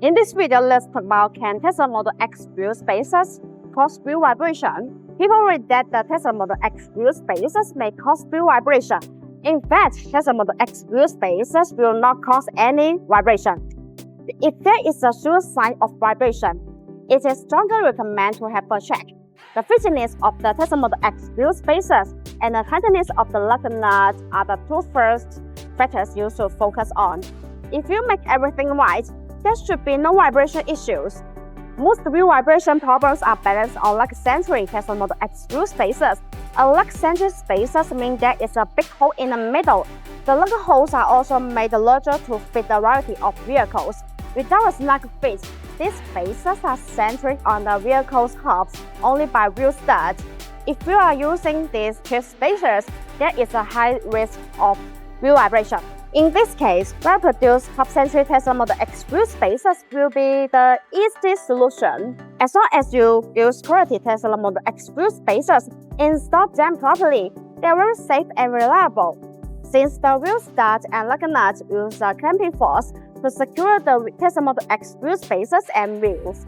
In this video, let's talk about can Tesla Model X wheel spaces cause wheel vibration. People read that the Tesla Model X wheel spaces may cause wheel vibration. In fact, Tesla Model X wheel spaces will not cause any vibration. If there is a sure sign of vibration, it is strongly recommended to have a check. The fitness of the Tesla Model X wheel spaces and the tightness of the lug nut are the two first factors you should focus on. If you make everything right, there should be no vibration issues. Most wheel vibration problems are balanced on lug-centric Tesla Model X wheel spaces. A lug-centric spaces mean there is a big hole in the middle. The lug holes are also made larger to fit the variety of vehicles. Without a snug fit, these spaces are centric on the vehicle's hubs only by wheel studs. If you are using these cheap spaces, there is a high risk of wheel vibration. In this case, well-produced hub-centric Tesla Model X wheel spaces will be the easiest solution. As long as you use quality Tesla Model X wheel spaces and install them properly, they are very safe and reliable. Since the wheel stud and lug nut use a clamping force to secure the Tesla Model X wheel spaces and wheels.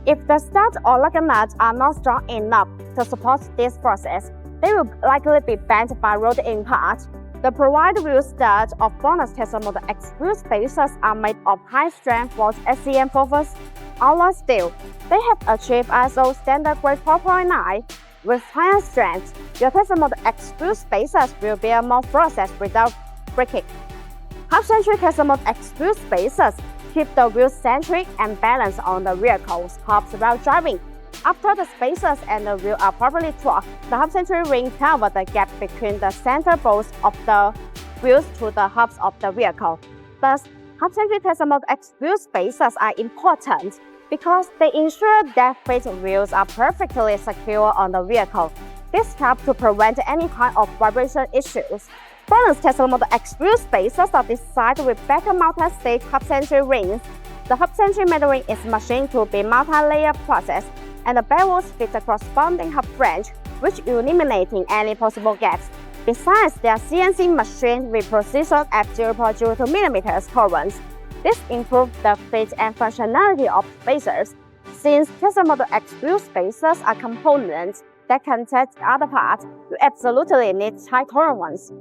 If the stud or lug nuts are not strong enough to support this process, they will likely be bent by road impact. The provided wheel studs of BONOSS Tesla Model X wheel spaces are made of high-strength forged SCM-focused alloy steel. They have achieved ISO standard grade 4.9. With higher strength, your Tesla Model X wheel spaces will bear more forces without breaking. Hub-centric Tesla Model X wheel spaces keep the wheel centric and balanced on the vehicle's hubs while driving. After the spaces and the wheel are properly torqued, the hub-centric ring cover the gap between the center bolts of the wheels to the hubs of the vehicle. Thus, hub-centric Tesla Model X wheel spaces are important because they ensure that fit wheels are perfectly secure on the vehicle. This helps to prevent any kind of vibration issues. BONOSS Tesla Model X wheel spaces are designed with better multi-stage hub-centric rings. The hub-centric metal ring is machined to be multi-layer process, and the bellows fit the corresponding hub flange, which eliminating any possible gaps. Besides, they are CNC machined with precision at 0.02 mm tolerance. This improves the fit and functionality of spacers. Since Tesla Model X wheel spacers are components that can touch other parts, you absolutely need tight tolerance.